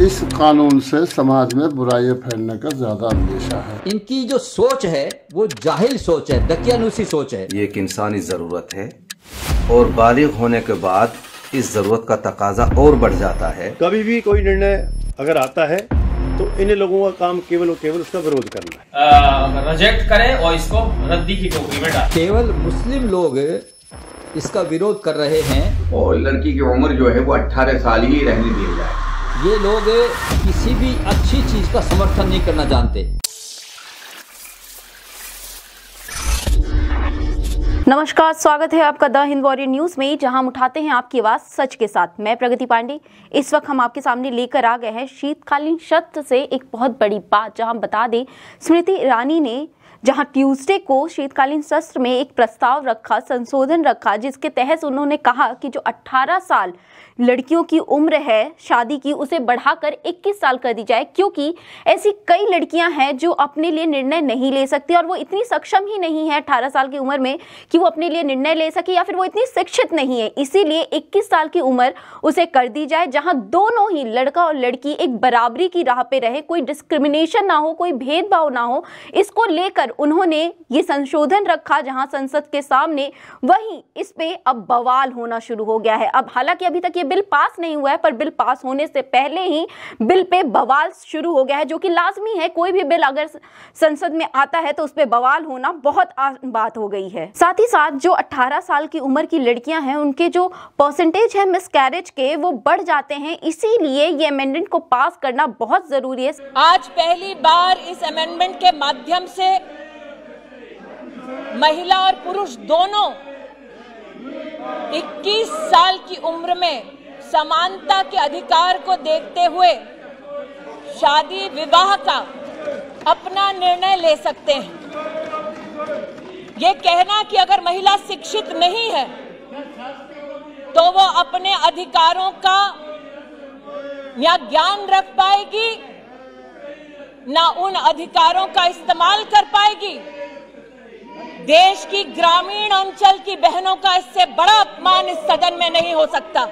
इस कानून से समाज में बुराइयां फैलने का ज्यादा अंदेशा है। इनकी जो सोच है वो जाहिल सोच है, दकियानूसी सोच है। ये एक इंसानी ज़रूरत है और बालिग होने के बाद इस ज़रूरत का तकाजा और बढ़ जाता है। कभी भी कोई निर्णय अगर आता है तो इन लोगों का काम केवल और केवल उसका विरोध करना है, रिजेक्ट करें और इसको रद्दी की टोकरी में डालें। केवल मुस्लिम लोग इसका विरोध कर रहे हैं और लड़की की उम्र जो है वो 18 साल ही रहने दी जाए। ये लोग किसी भी अच्छी चीज का समर्थन नहीं करना जानते। नमस्कार, स्वागत है आपका द हिंद वॉरियर न्यूज में, जहां हम उठाते हैं आपकी आवाज सच के साथ। मैं प्रगति पांडे। इस वक्त हम आपके सामने लेकर आ गए हैं शीतकालीन सत्र से एक बहुत बड़ी बात, जहां हम बता दें स्मृति ईरानी ने जहां ट्यूसडे को शीतकालीन सत्र में एक प्रस्ताव रखा, संशोधन रखा, जिसके तहत उन्होंने कहा कि जो 18 साल लड़कियों की उम्र है शादी की, उसे बढ़ाकर 21 साल कर दी जाए, क्योंकि ऐसी कई लड़कियां हैं जो अपने लिए निर्णय नहीं ले सकती और वो इतनी सक्षम ही नहीं है 18 साल की उम्र में कि वो अपने लिए निर्णय ले सके, या फिर वो इतनी शिक्षित नहीं है। इसीलिए 21 साल की उम्र उसे कर दी जाए, जहां दोनों ही लड़का और लड़की एक बराबरी की राह पे रहे, कोई डिस्क्रिमिनेशन ना हो, कोई भेदभाव ना हो। इसको लेकर उन्होंने ये संशोधन रखा जहां संसद के सामने। वहीं इस पे अब बवाल होना शुरू हो गया है। अब हालांकि अभी तक ये बिल पास नहीं हुआ है, पर बिल पास होने से पहले ही बिल पे बवाल शुरू हो गया है, जो कि लाजमी है। कोई भी बिल अगर संसद में आता है तो उस पे बवाल होना बहुत आम बात हो गई है। साथ ही साथ जो 18 साल की उम्र की लड़कियां हैं, उनके जो परसेंटेज है मिसकैरेज के, वो बढ़ जाते हैं। इसीलिए ये अमेंडमेंट को पास करना बहुत जरूरी है। आज पहली बार इस अमेंडमेंट के माध्यम से महिला और पुरुष दोनों 21 साल की उम्र में समानता के अधिकार को देखते हुए शादी विवाह का अपना निर्णय ले सकते हैं। ये कहना कि अगर महिला शिक्षित नहीं है तो वो अपने अधिकारों का या ज्ञान रख पाएगी, ना उन अधिकारों का इस्तेमाल कर पाएगी। देश की ग्रामीण अंचल की बहनों का इससे बड़ा अपमान इस सदन में नहीं हो सकता।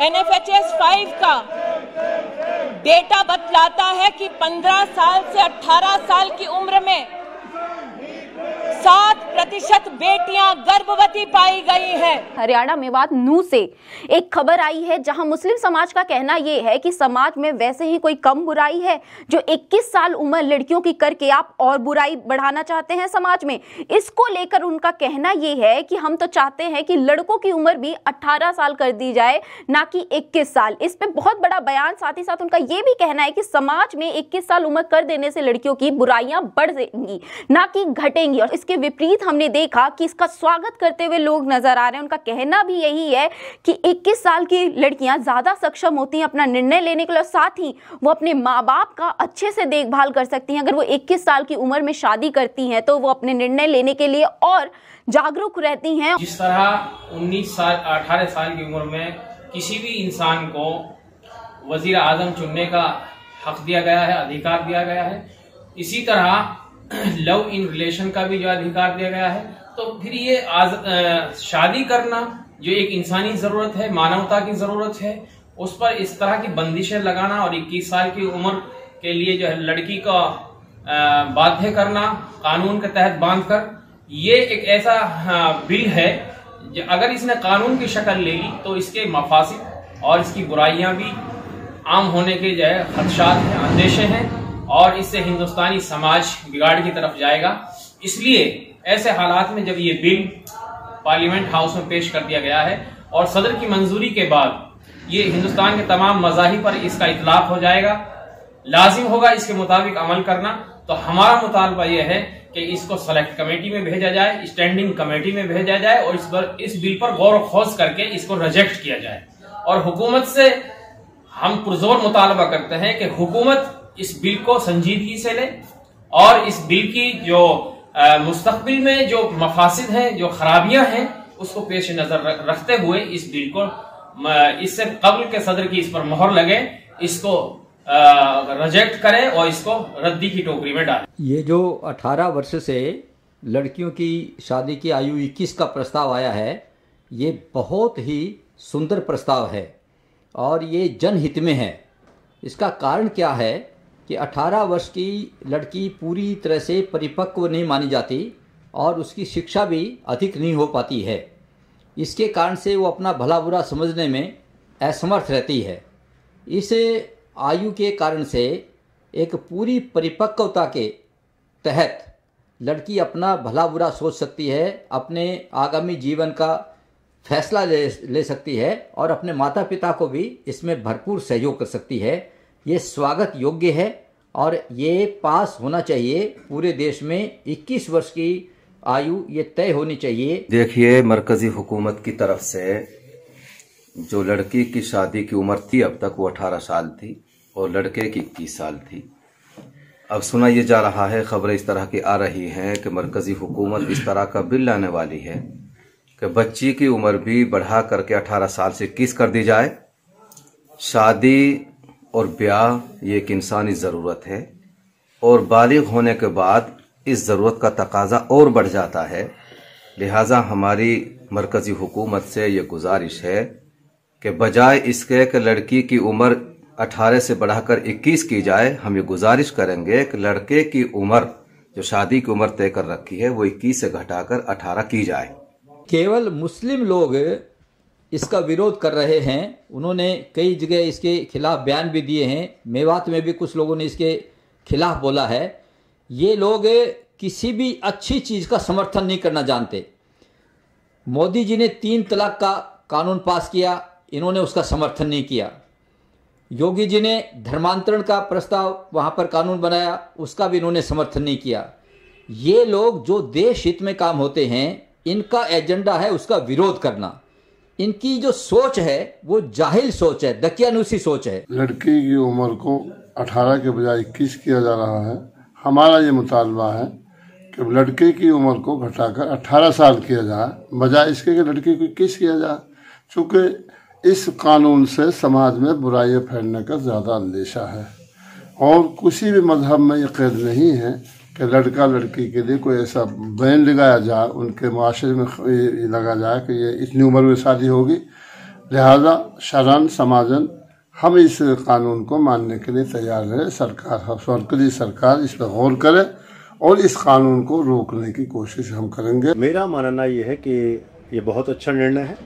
NFHS 5 का डेटा बतलाता है कि 15 साल से 18 साल की उम्र में 7% बेटियां गर्भवती पाई गई हैं। हरियाणा मेवात नू से एक खबर आई है, जहां मुस्लिम समाज का कहना यह है कि समाज में वैसे ही कोई कम बुराई है जो 21 साल उम्र लड़कियों की करके आप और बुराई बढ़ाना चाहते हैं समाज में। इसको लेकर उनका कहना यह है कि हम तो चाहते हैं कि लड़कों की उम्र भी 18 साल कर दी जाए, ना कि 21 साल। इस पे बहुत बड़ा बयान। साथ ही साथ उनका यह भी कहना है कि समाज में 21 साल उम्र कर देने से लड़कियों की बुराइयां बढ़ जाएंगी, ना कि घटेंगी। और इसके विपरीत हमने देखा कि इसका स्वागत करते हुए लोग नजर आ रहे हैं। उनका कहना भी यही है कि 21 साल की लड़कियां ज्यादा सक्षम होती हैं अपना निर्णय लेने के लिए, साथ ही वो अपने माँ बाप का अच्छे से देखभाल कर सकती हैं। अगर वो 21 साल की उम्र में शादी करती हैं तो वो अपने निर्णय लेने के लिए और जागरूक रहती हैं। जिस तरह 19 साल 18 साल की उम्र में किसी भी इंसान को वजीर आजम चुनने का हक दिया गया है, अधिकार दिया गया है, इसी तरह लव इन रिलेशन का भी जो अधिकार दिया गया है, तो फिर ये शादी करना जो एक इंसानी जरूरत है, मानवता की जरूरत है, उस पर इस तरह की बंदिशें लगाना और 21 साल की उम्र के लिए जो है लड़की का बाध्य करना कानून के तहत बांधकर, ये एक ऐसा बिल है जो अगर इसने कानून की शक्ल ले ली तो इसके मफासिद और इसकी बुराइयां भी आम होने के जो है खदशात हैं, अंदेशे हैं, और इससे हिंदुस्तानी समाज बिगाड़ की तरफ जाएगा। इसलिए ऐसे हालात में जब ये बिल पार्लियामेंट हाउस में पेश कर दिया गया है और सदर की मंजूरी के बाद ये हिंदुस्तान के तमाम मज़ाहिब पर इसका इतलाक हो जाएगा, लाजिम होगा इसके मुताबिक अमल करना। तो हमारा मुतालबा यह है कि इसको सेलेक्ट कमेटी में भेजा जाए, स्टैंडिंग कमेटी में भेजा जाए और इस बिल पर गौर खोज करके इसको रिजेक्ट किया जाए। और हुकूमत से हम पुरजोर मुतालबा करते हैं कि हुकूमत इस बिल को संजीदगी से ले और इस बिल की जो मुस्तकबिल में जो मफासिद हैं, जो खराबियां हैं, उसको पेश नजर रखते हुए इस बिल को इससे कब्ल के सदर की इस पर मोहर लगे, इसको रिजेक्ट करें और इसको रद्दी की टोकरी में डालें। ये जो 18 वर्ष से लड़कियों की शादी की आयु 21 का प्रस्ताव आया है, ये बहुत ही सुंदर प्रस्ताव है और ये जनहित में है। इसका कारण क्या है कि 18 वर्ष की लड़की पूरी तरह से परिपक्व नहीं मानी जाती और उसकी शिक्षा भी अधिक नहीं हो पाती है। इसके कारण से वो अपना भला बुरा समझने में असमर्थ रहती है। इस आयु के कारण से एक पूरी परिपक्वता के तहत लड़की अपना भला बुरा सोच सकती है, अपने आगामी जीवन का फैसला ले सकती है और अपने माता पिता को भी इसमें भरपूर सहयोग कर सकती है। ये स्वागत योग्य है और ये पास होना चाहिए। पूरे देश में 21 वर्ष की आयु ये तय होनी चाहिए। देखिए, मरकजी हुकूमत की तरफ से जो लड़की की शादी की उम्र थी अब तक वो 18 साल थी और लड़के की 21 साल थी। अब सुना ये जा रहा है, खबरें इस तरह की आ रही हैं कि मरकजी हुकूमत इस तरह का बिल लाने वाली है कि बच्ची की उम्र भी बढ़ा करके 18 साल से 21 कर दी जाए। शादी और ब्याह ये एक इंसानी ज़रूरत है और बालिग होने के बाद इस ज़रूरत का तकाजा और बढ़ जाता है। लिहाजा हमारी मरकजी हुकूमत से ये गुजारिश है कि बजाय इसके कि लड़की की उम्र 18 से बढ़ाकर 21 की जाए, हम ये गुजारिश करेंगे कि लड़के की उम्र जो शादी की उम्र तय कर रखी है वो 21 से घटाकर 18 की जाए। केवल मुस्लिम लोग इसका विरोध कर रहे हैं। उन्होंने कई जगह इसके खिलाफ बयान भी दिए हैं। मेवात में भी कुछ लोगों ने इसके खिलाफ बोला है। ये लोग किसी भी अच्छी चीज़ का समर्थन नहीं करना जानते। मोदी जी ने 3 तलाक का कानून पास किया, इन्होंने उसका समर्थन नहीं किया। योगी जी ने धर्मांतरण का प्रस्ताव वहाँ पर कानून बनाया, उसका भी इन्होंने समर्थन नहीं किया। ये लोग जो देश हित में काम होते हैं, इनका एजेंडा है उसका विरोध करना। इनकी जो सोच है वो जाहिल सोच है, दकियानूसी सोच है। लड़की की उम्र को 18 के बजाय 21 किया जा रहा है। हमारा ये मुतालबा है कि लड़के की उम्र को घटाकर 18 साल किया जाए, बजाय इसके कि लड़की को 21 किया जाए। चूँकि इस कानून से समाज में बुराइयाँ फैलने का ज़्यादा अंदेशा है और किसी भी मजहब में ये कैद नहीं है कि लड़का लड़की के लिए कोई ऐसा बैन लगाया जाए, उनके माशरे में लगा जाए कि ये इतनी उम्र में शादी होगी। लिहाजा शरन समाजन हम इस कानून को मानने के लिए तैयार है। मरकजी सरकार इस पर गौर करे और इस कानून को रोकने की कोशिश हम करेंगे। मेरा मानना ये है कि ये बहुत अच्छा निर्णय है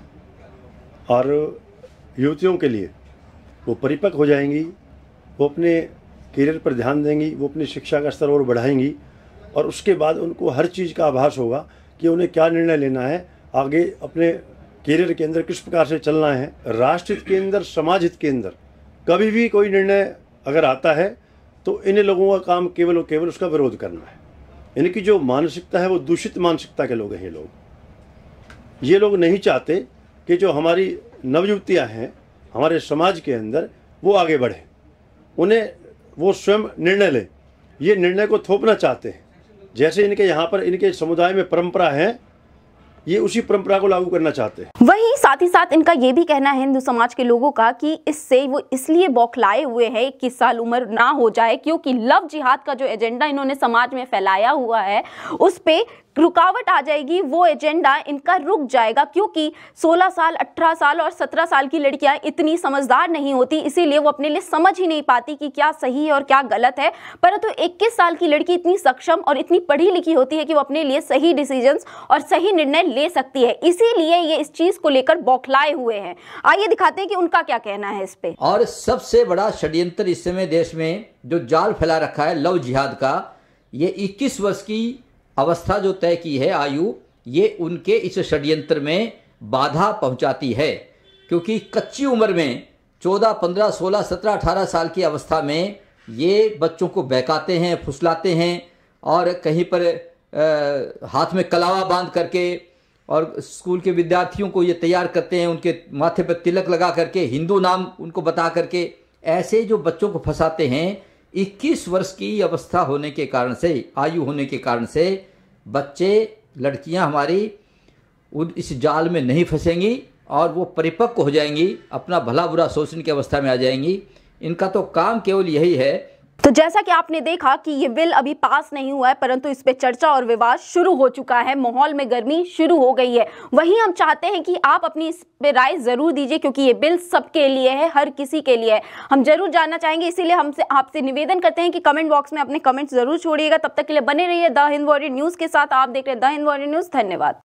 और युवतियों के लिए वो परिपक्व हो जाएंगी, वो अपने करियर पर ध्यान देंगी, वो अपनी शिक्षा का स्तर और बढ़ाएंगी और उसके बाद उनको हर चीज़ का आभास होगा कि उन्हें क्या निर्णय लेना है, आगे अपने करियर के अंदर किस प्रकार से चलना है। राष्ट्र हित के अंदर, समाज हित के अंदर कभी भी कोई निर्णय अगर आता है तो इन लोगों का काम केवल और केवल उसका विरोध करना है। इनकी जो मानसिकता है वो दूषित मानसिकता के लोग हैं। ये लोग नहीं चाहते कि जो हमारी नवयुवतियाँ हैं हमारे समाज के अंदर वो आगे बढ़े, उन्हें वो स्वयं निर्णय ले। ये निर्णय को थोपना चाहते हैं। जैसे इनके यहाँ पर इनके समुदाय में परंपरा है, ये उसी परंपरा को लागू करना चाहते हैं। वहीं साथ ही साथ इनका ये भी कहना है हिंदू समाज के लोगों का कि इससे वो इसलिए बौखलाए हुए हैं 21 साल उम्र ना हो जाए, क्योंकि लव जिहाद का जो एजेंडा इन्होंने समाज में फैलाया हुआ है उस पे रुकावट आ जाएगी। वो एजेंडा इनका रुक जाएगा, क्योंकि 16 साल, 18 साल और 17 साल की लड़कियां इतनी समझदार नहीं होती, इसीलिए वो अपने लिए समझ ही नहीं पाती कि क्या सही है और क्या गलत है। परंतु 21 साल की लड़की इतनी सक्षम और इतनी पढ़ी लिखी होती है कि वो अपने लिए सही डिसीजंस और सही निर्णय ले सकती है। इसीलिए ये इस चीज को लेकर बौखलाए हुए हैं। आइए दिखाते हैं कि उनका क्या कहना है इस पे। और सबसे बड़ा षड्यंत्र इस समय देश में जो जाल फैला रखा है लव जिहाद का, ये 21 वर्ष की अवस्था जो तय की है आयु, ये उनके इस षड्यंत्र में बाधा पहुंचाती है। क्योंकि कच्ची उम्र में 14, 15, 16, 17, 18 साल की अवस्था में ये बच्चों को बहकाते हैं, फुसलाते हैं और कहीं पर हाथ में कलावा बांध करके और स्कूल के विद्यार्थियों को ये तैयार करते हैं, उनके माथे पर तिलक लगा करके, हिंदू नाम उनको बता करके, ऐसे जो बच्चों को फंसाते हैं। 21 वर्ष की अवस्था होने के कारण से, आयु होने के कारण से बच्चे, लड़कियां हमारी इस जाल में नहीं फंसेंगी और वो परिपक्व हो जाएंगी, अपना भला बुरा सोचने की अवस्था में आ जाएंगी। इनका तो काम केवल यही है। तो जैसा कि आपने देखा कि ये बिल अभी पास नहीं हुआ है, परंतु इस पे चर्चा और विवाद शुरू हो चुका है, माहौल में गर्मी शुरू हो गई है। वहीं हम चाहते हैं कि आप अपनी इस पे राय जरूर दीजिए, क्योंकि ये बिल सबके लिए है, हर किसी के लिए है। हम जरूर जानना चाहेंगे, इसीलिए हमसे आपसे निवेदन करते हैं कि कमेंट बॉक्स में अपने कमेंट्स जरूर छोड़िएगा। तब तक के लिए बने रहिए द हिंद वॉरियर न्यूज के साथ। आप देख रहे हैं द हिंद वॉरियर न्यूज। धन्यवाद।